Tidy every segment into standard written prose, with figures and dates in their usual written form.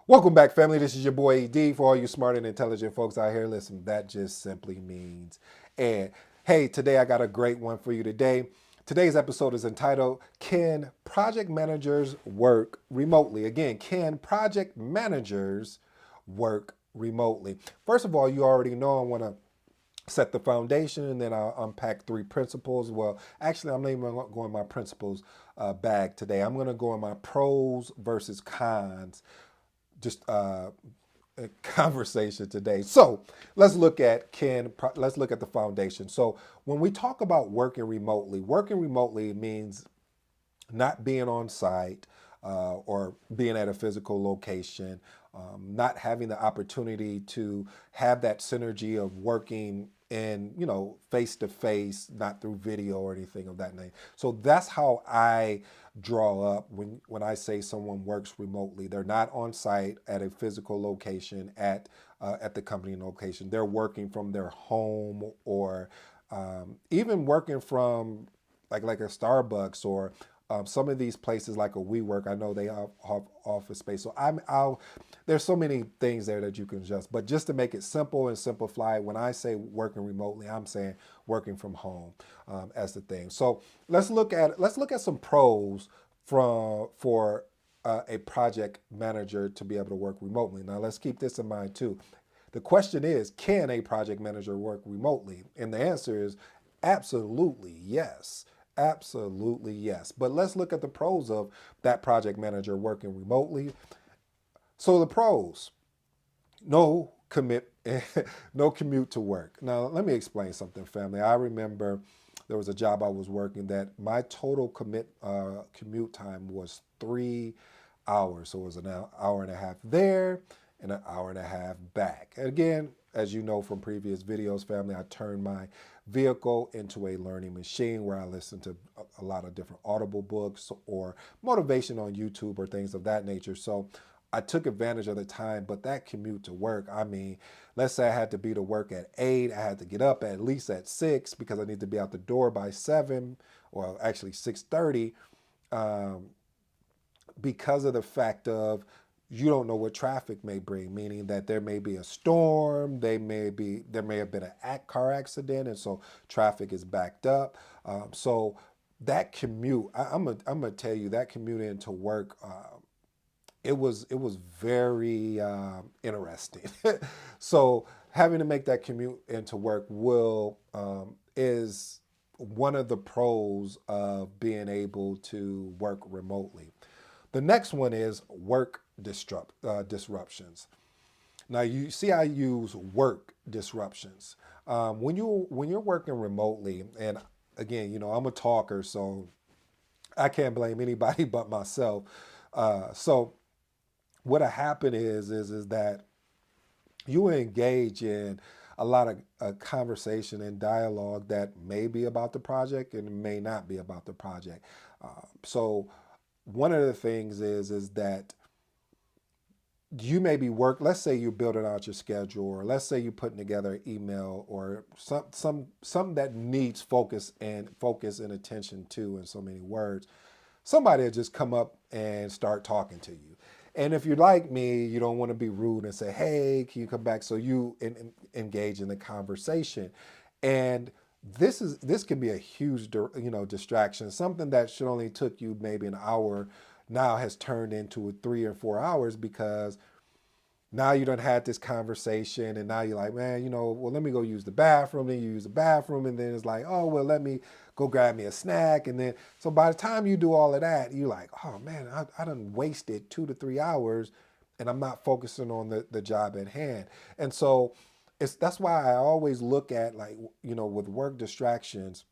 Welcome back, family. This is your boy ED. For all you smart and intelligent folks out here, listen, that just simply means. And hey, today I got a great one for you today. Today's episode is entitled, Can Project Managers Work Remotely? Again, can project managers work remotely? First of all, you already know I want to set the foundation, and then I'll unpack three principles. Well, actually, I'm not even going to go in my principles bag today. I'm going to go in my pros versus cons, just a conversation today. So let's look at the foundation. So when we talk about working remotely means not being on site or being at a physical location, not having the opportunity to have that synergy of working in, face to face, not through video or anything of that name. So that's how I draw up when I say someone works remotely. They're not on site at a physical location at the company location. They're working from their home or even working from like a Starbucks or some of these places like a WeWork. I know they have office space. So there's so many things there that you can adjust. But just to make it simple and simplify, when I say working remotely, I'm saying working from home as the thing. So let's look at some pros for a project manager to be able to work remotely. Now let's keep this in mind too. The question is, can a project manager work remotely? And the answer is absolutely yes. Absolutely yes. But let's look at the pros of that project manager working remotely. So the pros, no commit, no commute to work. Now let me explain something, family. I remember there was a job I was working that my total commute time was 3 hours. So it was an hour and a half there and an hour and a half back. And again, as you know from previous videos, family, I turned my vehicle into a learning machine where I listen to a lot of different audible books or motivation on YouTube or things of that nature. So I took advantage of the time, but that commute to work, I mean, let's say I had to be to work at 8, I had to get up at least at 6 because I need to be out the door by 7, or actually 6:30, um, because of the fact of you don't know what traffic may bring, meaning that there may be a storm, there may have been a car accident, and so traffic is backed up. So that commute, I'm gonna tell you that commute into work. It was very interesting. So having to make that commute into work will is one of the pros of being able to work remotely. The next one is work disruptions. Now you see, I use work disruptions when you're working remotely, and again, I'm a talker, so I can't blame anybody but myself. So what'll happen is that you engage in a lot of conversation and dialogue that may be about the project and may not be about the project. So one of the things is that you may be let's say you're building out your schedule, or let's say you're putting together an email or something that needs focus and attention to in so many words. Somebody will just come up and start talking to you. And if you're like me, you don't want to be rude and say, hey, can you come back? So you engage in the conversation. And this can be a huge distraction. Something that should only took you maybe an hour now has turned into 3 or 4 hours because now you done had this conversation, and now you're like, man, well, let me go use the bathroom. Then you use the bathroom, and then it's like, oh, well, let me go grab me a snack. And then, so by the time you do all of that, you're like, oh man, I done wasted 2 to 3 hours, and I'm not focusing on the job at hand. And so that's why I always look at, like, with work distractions,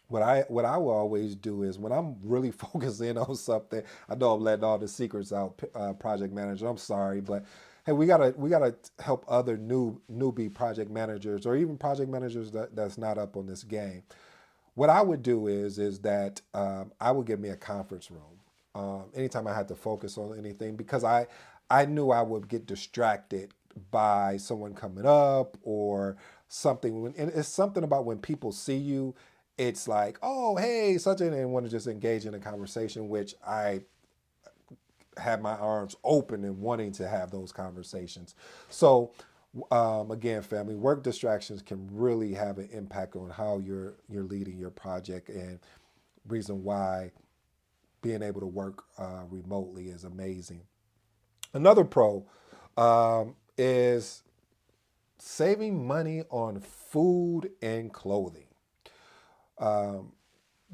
what I will always do is when I'm really focusing on something. I know I'm letting all the secrets out, project manager. I'm sorry, but hey, we gotta help other newbie project managers, or even project managers that's not up on this game. What I would do is that I would get me a conference room anytime I had to focus on anything, because I knew I would get distracted by someone coming up or something. And it's something about when people see you, it's like, oh, hey, such and want to just engage in a conversation, which have my arms open and wanting to have those conversations. So again, family, work distractions can really have an impact on how you're leading your project, and reason why being able to work remotely is amazing. Another pro is saving money on food and clothing.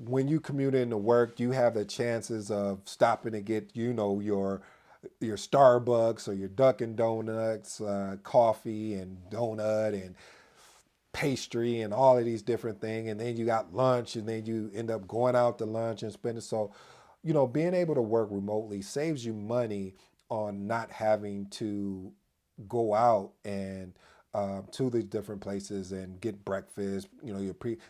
When you commute into work, you have the chances of stopping to get, your Starbucks or your Dunkin' Donuts, coffee and donut and pastry and all of these different things. And then you got lunch, and then you end up going out to lunch and spending. So, being able to work remotely saves you money on not having to go out and to the different places and get breakfast.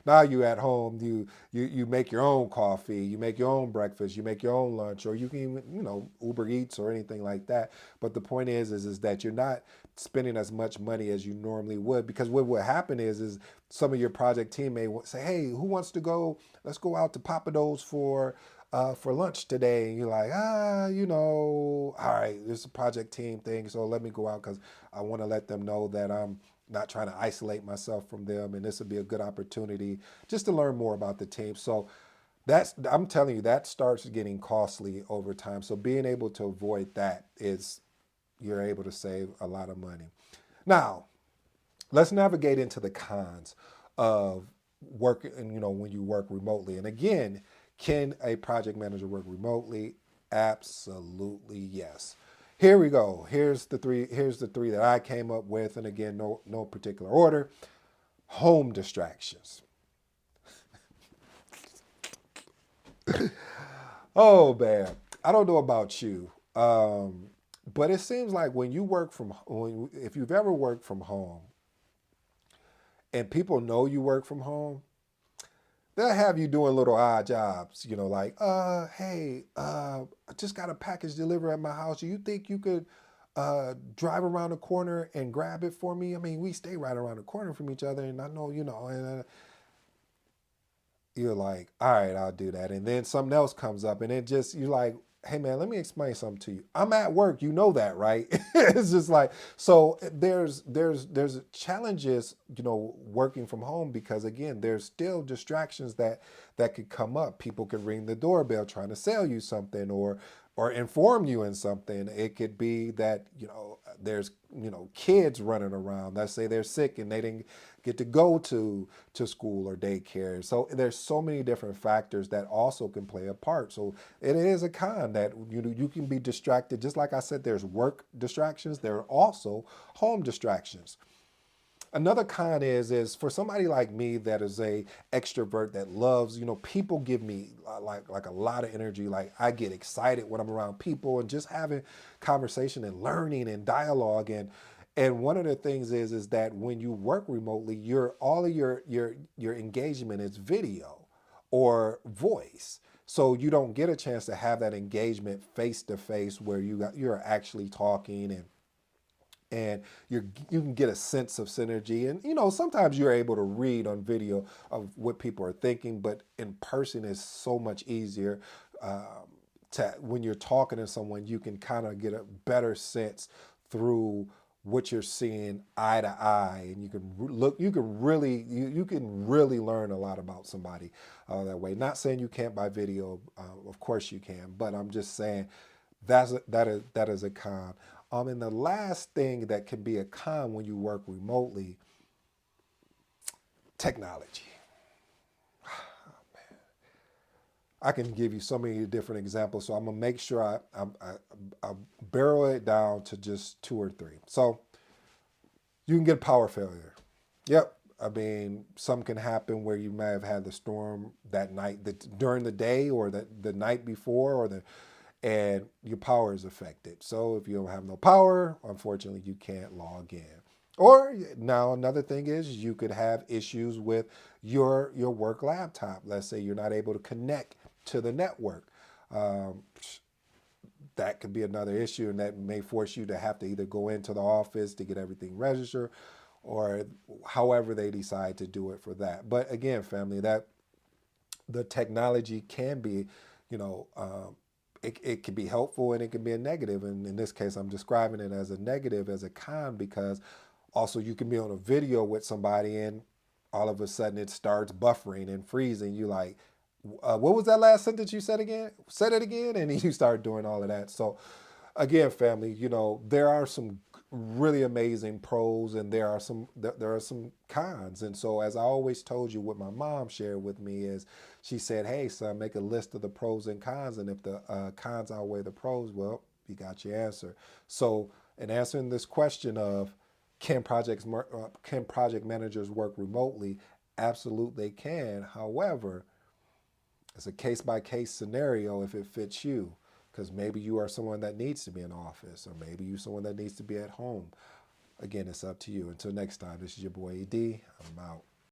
Now you at home, you make your own coffee, you make your own breakfast, you make your own lunch, or you can even, Uber Eats or anything like that. But the point is that you're not spending as much money as you normally would, because what would happen is some of your project team may say, hey, who wants to go? Let's go out to Papa Do's for lunch today. And you're like, all right, it's a project team thing, so let me go out because I want to let them know that I'm not trying to isolate myself from them, and this would be a good opportunity just to learn more about the team. So I'm telling you, that starts getting costly over time. So being able to avoid that is, you're able to save a lot of money. Now, let's navigate into the cons of working, when you work remotely. And again, can a project manager work remotely? Absolutely yes. Here we go. Here's the three that I came up with. And again, no particular order. Home distractions. Oh man, I don't know about you, but it seems like when you work if you've ever worked from home, and people know you work from home, they'll have you doing little odd jobs, like, hey, I just got a package delivered at my house. Do you think you could drive around the corner and grab it for me? I mean, we stay right around the corner from each other, and I know, and you're like, all right, I'll do that. And then something else comes up, and you're like, hey man, let me explain something to you. I'm at work, you know that, right? It's just like, so there's challenges, working from home, because again, there's still distractions that could come up. People could ring the doorbell trying to sell you something, or inform you in something. It could be that, there's, kids running around. Let's say they're sick and they didn't get to go to school or daycare. So there's so many different factors that also can play a part. So it is a con that you can be distracted. Just like I said, there's work distractions. There are also home distractions. Another con is for somebody like me that is a extrovert that loves, people give me like a lot of energy. Like, I get excited when I'm around people and just having conversation and learning and dialogue. And one of the things is that when you work remotely, all of your engagement is video or voice. So you don't get a chance to have that engagement face to face, where you're actually talking, and you can get a sense of synergy. And sometimes you're able to read on video of what people are thinking, but in person is so much easier. When you're talking to someone, you can kind of get a better sense through what you're seeing eye to eye, and you can really learn a lot about somebody that way. Not saying you can't by video, of course you can, but I'm just saying that is a con. And the last thing that can be a con when you work remotely, technology. I can give you so many different examples, so I'm gonna make sure I barrel it down to just two or three. So you can get power failure. Yep. I mean, some can happen where you may have had the storm that night, during the day, or the night before, and your power is affected. So if you don't have no power, unfortunately, you can't log in. Or now another thing is, you could have issues with your work laptop. Let's say you're not able to connect to the network. Um, that could be another issue, and that may force you to have to either go into the office to get everything registered, or however they decide to do it for that. But again, family, that the technology can be, you know, it can be helpful and it can be a negative. And in this case, I'm describing it as a negative, as a con, because also you can be on a video with somebody and all of a sudden it starts buffering and freezing. You like, what was that last sentence you said again? Said it again, and you start doing all of that. So, again, family, there are some really amazing pros and there are some cons. And so, as I always told you, what my mom shared with me is, she said, "Hey, son, make a list of the pros and cons, and if the cons outweigh the pros, well, you got your answer." So, in answering this question of can project managers work remotely? Absolutely, they can. However, it's a case by case scenario if it fits you, because maybe you are someone that needs to be in office, or maybe you're someone that needs to be at home. Again, it's up to you. Until next time, this is your boy ED. I'm out.